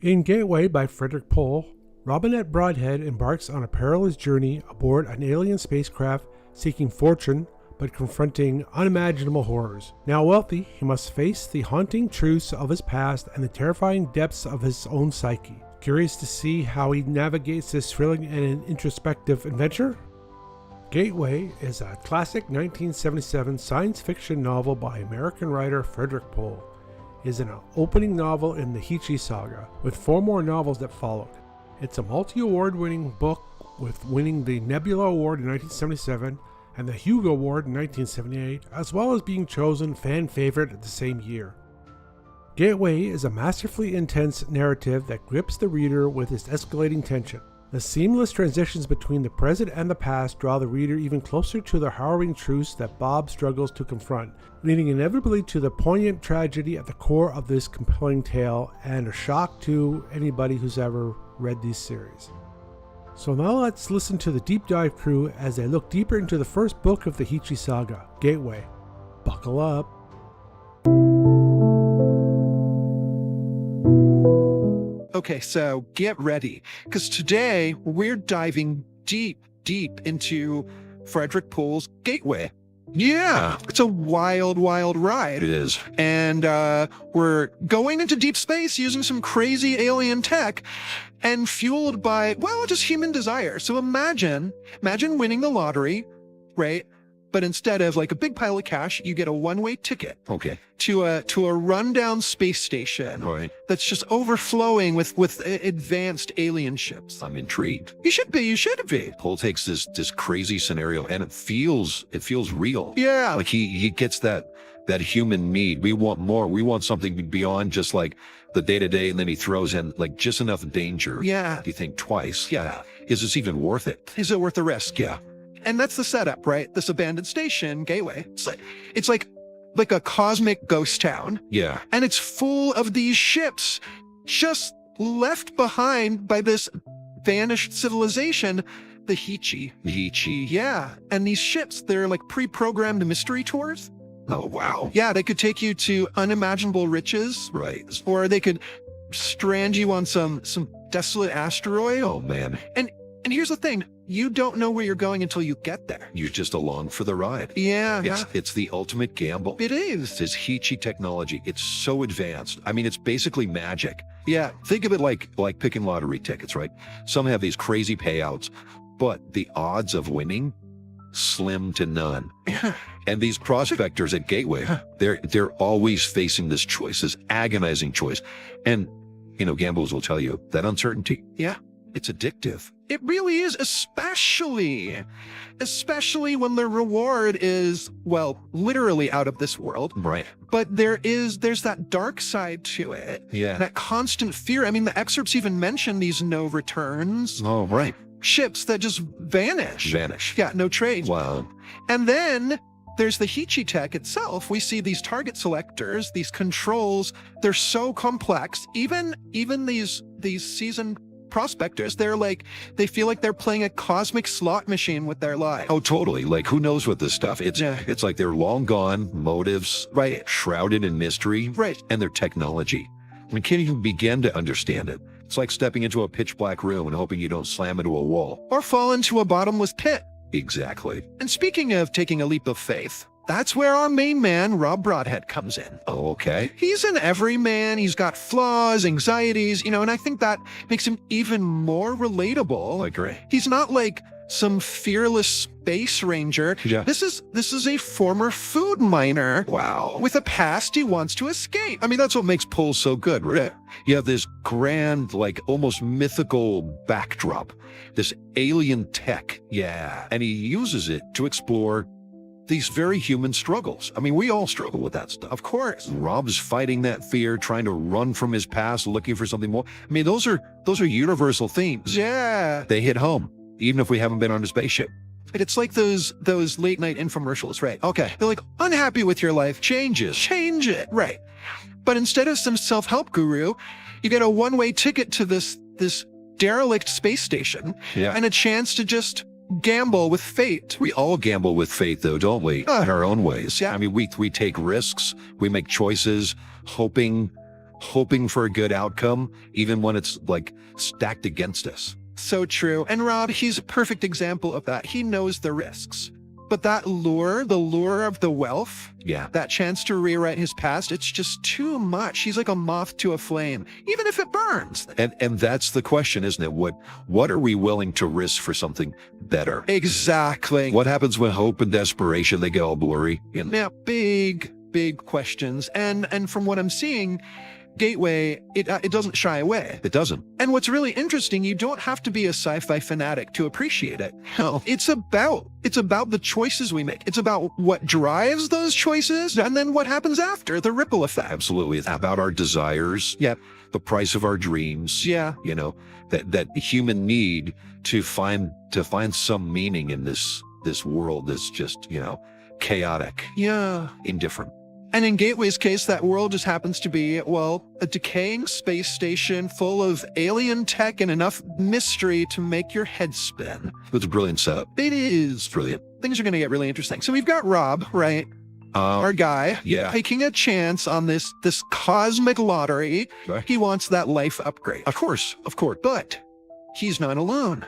In Gateway by Frederic Pohl, Robinette Broadhead embarks on a perilous journey aboard an alien spacecraft seeking fortune but confronting unimaginable horrors. Now wealthy, he must face the haunting truths of his past and the terrifying depths of his own psyche. Curious to see how he navigates this thrilling and introspective adventure? Gateway is a classic 1977 science fiction novel by American writer Frederic Pohl. It is an opening novel in the Heechee Saga, with 4 more novels that followed. It's a multi-award winning book, with winning the Nebula Award in 1977 and the Hugo Award in 1978, as well as being chosen fan favorite the same year. Gateway is a masterfully intense narrative that grips the reader with its escalating tension. The seamless transitions between the present and the past draw the reader even closer to the harrowing truths that Bob struggles to confront, leading inevitably to the poignant tragedy at the core of this compelling tale and a shock to anybody who's ever read these series. So now let's listen to the Deep Dive crew as they look deeper into the first book of the Heechee Saga, Gateway. Buckle up. Okay, so get ready, because today we're diving deep into Frederic Pohl's Gateway. Yeah, It's a wild ride. it is. And we're going into deep space using some crazy alien tech and fueled by, well, just human desire. So imagine winning the lottery, right? But instead of like a big pile of cash, you get a one-way ticket Okay. to a rundown space station All right. that's just overflowing with advanced alien ships. I'm intrigued. You should be. Pohl takes this crazy scenario and it feels real. Yeah. Like he gets that human need. We want more. We want something beyond just like the day-to-day, and then he throws in like just enough danger. Yeah. You think twice. Yeah. Is this even worth it? Is it worth the risk? Yeah. And that's the setup, right? This abandoned station, Gateway. It's like a cosmic ghost town. Yeah. And it's full of these ships just left behind by this vanished civilization, the Heechee. Heechee. Yeah. And these ships, they're like pre-programmed mystery tours. Oh, wow. Yeah, they could take you to unimaginable riches, Right. or they could strand you on some desolate asteroid. Oh, man. And here's the thing, you don't know where you're going until you get there. You're just along for the ride. Yeah. It's the ultimate gamble. It is. This Heechee technology, it's so advanced. I mean, it's basically magic. Yeah. Think of it like picking lottery tickets, right? Some have these crazy payouts, but the odds of winning, slim to none. And these prospectors at Gateway, they're always facing this choice, this agonizing choice. And, gamblers will tell you that uncertainty, Yeah. it's addictive. It really is, especially when the reward is, well, literally out of this world. Right. But there's that dark side to it. Yeah. That constant fear. I mean, the excerpts even mention these no returns. Oh, right. Ships that just vanish. Yeah, no trade. Wow. And then there's the Heechee tech itself. We see these target selectors, these controls. They're so complex. Even these seasoned prospectors, they feel like they're playing a cosmic slot machine with their lives. Oh, totally. Like, who knows what this stuff? It's like they're long gone, motives, Right. shrouded in mystery, Right. and their technology. We can't even begin to understand it. It's like stepping into a pitch black room and hoping you don't slam into a wall. Or fall into a bottomless pit. Exactly. And speaking of taking a leap of faith, that's where our main man, Rob Broadhead, comes in. Oh, okay. He's an everyman. He's got flaws, anxieties, and I think that makes him even more relatable. I agree. He's not like some fearless space ranger. Yeah. This is a former food miner. Wow. With a past he wants to escape. I mean, that's what makes Pohl so good, right? You have this grand, like almost mythical backdrop, this alien tech. Yeah. And he uses it to explore these very human struggles. I mean, we all struggle with that stuff. Of course. Rob's fighting that fear, trying to run from his past, looking for something more. I mean, those are universal themes. Yeah. They hit home, even if we haven't been on a spaceship. It's like those late night infomercials, right? Okay. They're like, unhappy with your life, change it. Right. But instead of some self-help guru, you get a one-way ticket to this derelict space station. Yeah. And a chance to just gamble with fate. We all gamble with fate, though, don't we? In our own ways. Yeah. I mean, we take risks, we make choices, hoping hoping for a good outcome, even when it's like stacked against us. So true. And Rob, he's a perfect example of that. He knows the risks. But that lure, the lure of the wealth, Yeah. that chance to rewrite his past, it's just too much. He's like a moth to a flame, even if it burns. And that's the question, isn't it? What are we willing to risk for something better? Exactly. What happens when hope and desperation, they get all blurry? Yeah, big questions. And from what I'm seeing, Gateway, it doesn't shy away. It doesn't. And what's really interesting, you don't have to be a sci-fi fanatic to appreciate it. No, it's about the choices we make. It's about what drives those choices and then what happens after, the ripple effect. Absolutely. It's about our desires. Yep. The price of our dreams. Yeah. You know, that human need to find some meaning in this world that's just, chaotic, Yeah. indifferent. And in Gateway's case, that world just happens to be, well, a decaying space station full of alien tech and enough mystery to make your head spin. It's a brilliant setup. It is. It's brilliant. Things are going to get really interesting. So we've got Rob, right? Our guy, Yeah. taking a chance on this cosmic lottery. Right. He wants that life upgrade. Of course. But he's not alone.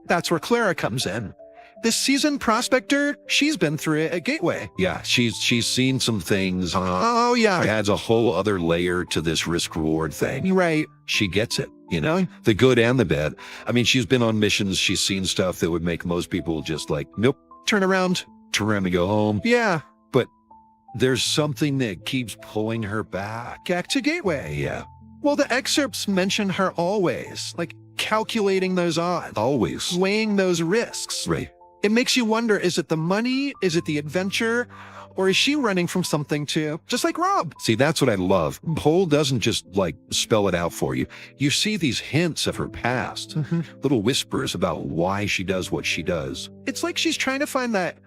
That's where Clara comes in. This seasoned prospector, she's been through it at Gateway. Yeah. She's seen some things. Oh, It yeah. adds a whole other layer to this risk reward thing. Right. She gets it, the good and the bad. I mean, she's been on missions. She's seen stuff that would make most people just like, nope, Turn around. turn around and go home. Yeah. There's something that keeps pulling her back. Back to Gateway. Yeah. Well, the excerpts mention her always, like calculating those odds, Always. weighing those risks. Right. It makes you wonder, is it the money? Is it the adventure? Or is she running from something too? Just like Rob. See, that's what I love. Pohl doesn't just spell it out for you. You see these hints of her past, little whispers about why she does what she does. It's like she's trying to find that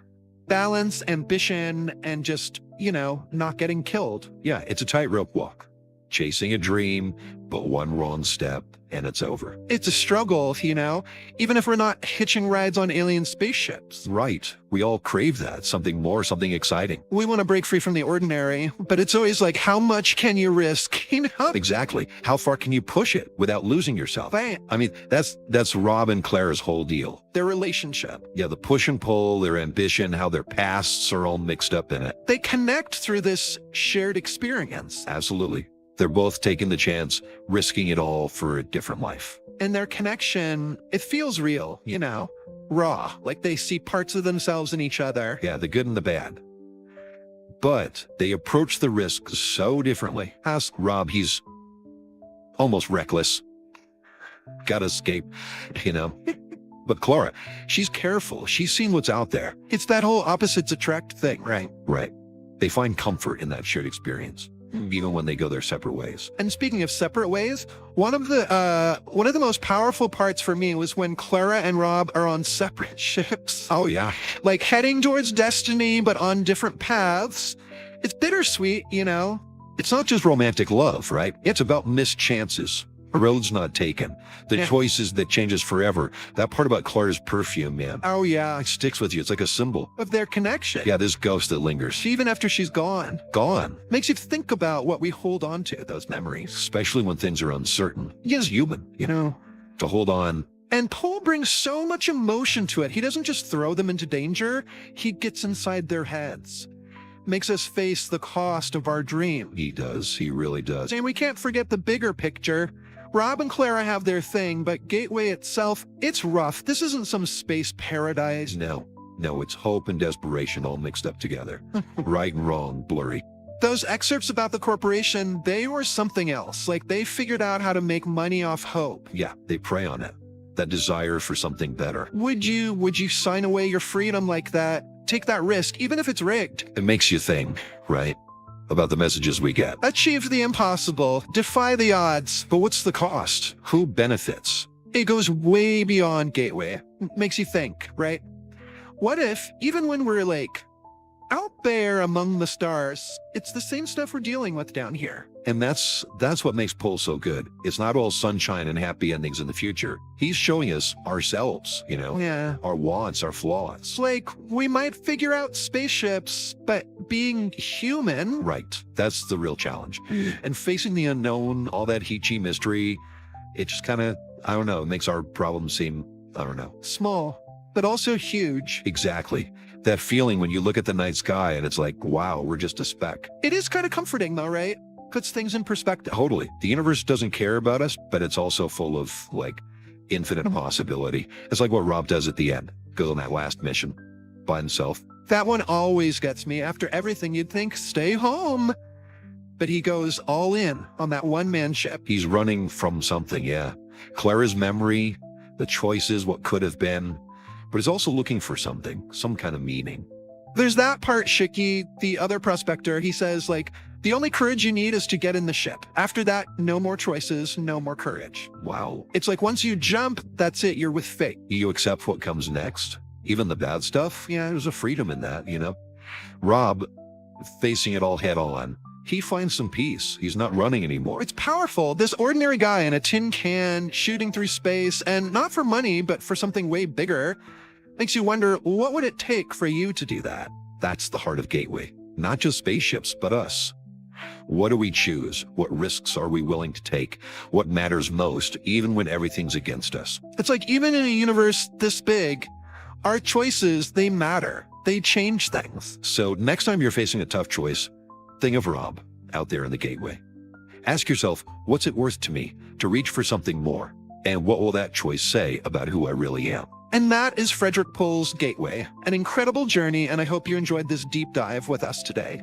balance, ambition, and just, not getting killed. Yeah, it's a tightrope walk. Chasing a dream, but one wrong step, and it's over. It's a struggle, even if we're not hitching rides on alien spaceships. Right. We all crave that. Something more, something exciting. We want to break free from the ordinary, but it's always like, how much can you risk? Exactly. How far can you push it without losing yourself? Right. I mean, that's Rob and Clara's whole deal. Their relationship. Yeah, the push and pull, their ambition, how their pasts are all mixed up in it. They connect through this shared experience. Absolutely. They're both taking the chance, risking it all for a different life. And their connection, it feels real, raw, like they see parts of themselves in each other. Yeah, the good and the bad. But they approach the risk so differently. Ask Rob, he's almost reckless. Gotta escape, But Clara, she's careful. She's seen what's out there. It's that whole opposites attract thing, right? Right. They find comfort in that shared experience, even when they go their separate ways. And speaking of separate ways, one of the most powerful parts for me was when Clara and Rob are on separate ships. Oh, yeah. Like heading towards destiny, but on different paths. It's bittersweet, It's not just romantic love, right? It's about missed chances. Roads not taken. The Yeah. choices that changes forever. That part about Clara's perfume, man. Oh, yeah. It sticks with you. It's like a symbol. Of their connection. Yeah, this ghost that lingers. Even after she's gone. Gone. Makes you think about what we hold on to, those memories. Especially when things are uncertain. He is human, to hold on. And Pohl brings so much emotion to it. He doesn't just throw them into danger. He gets inside their heads. Makes us face the cost of our dream. He does. He really does. And we can't forget the bigger picture. Rob and Clara have their thing, but Gateway itself, it's rough. This isn't some space paradise. No, it's hope and desperation all mixed up together. Right and wrong, blurry. Those excerpts about the corporation, they were something else. Like they figured out how to make money off hope. Yeah, they prey on it. That desire for something better. Would you sign away your freedom like that? Take that risk, even if it's rigged? It makes you think, right? About the messages we get. Achieve the impossible. Defy the odds. But what's the cost? Who benefits? It goes way beyond Gateway. Makes you think, right? What if, even when we're out there among the stars, it's the same stuff we're dealing with down here. And that's what makes Pohl so good. It's not all sunshine and happy endings in the future. He's showing us ourselves, Yeah. our wants, our It's flaws. like we might figure out spaceships, but being human, Right. That's the real challenge. And facing the unknown, all that Heechee mystery, it just kind of, I don't know, it makes our problem seem, I don't know. small, but also huge. Exactly. That feeling when you look at the night sky and it's like, wow, we're just a speck. It is kind of comforting though, right? Puts things in perspective. Totally. The universe doesn't care about us, but it's also full of infinite possibility. It's like what Rob does at the end. Goes on that last mission by himself. That one always gets me. After everything, you'd think, stay home. But he goes all in on that one-man ship. He's running from something, yeah. Clara's memory, the choices, what could have been, but he's also looking for something, some kind of meaning. There's that part, Shiki, the other prospector, he says, the only courage you need is to get in the ship. After that, no more choices, no more courage. Wow. It's like once you jump, that's it, you're with fate. You accept what comes next, even the bad stuff. Yeah, there's a freedom in that, Rob, facing it all head on, he finds some peace. He's not running anymore. It's powerful. This ordinary guy in a tin can shooting through space, and not for money, but for something way bigger, makes you wonder, what would it take for you to do that? That's the heart of Gateway. Not just spaceships, but us. What do we choose? What risks are we willing to take? What matters most, even when everything's against us? It's like even in a universe this big, our choices, they matter. They change things. So next time you're facing a tough choice, think of Rob out there in the Gateway. Ask yourself, what's it worth to me to reach for something more? And what will that choice say about who I really am? And that is Frederic Pohl's Gateway, an incredible journey, and I hope you enjoyed this deep dive with us today.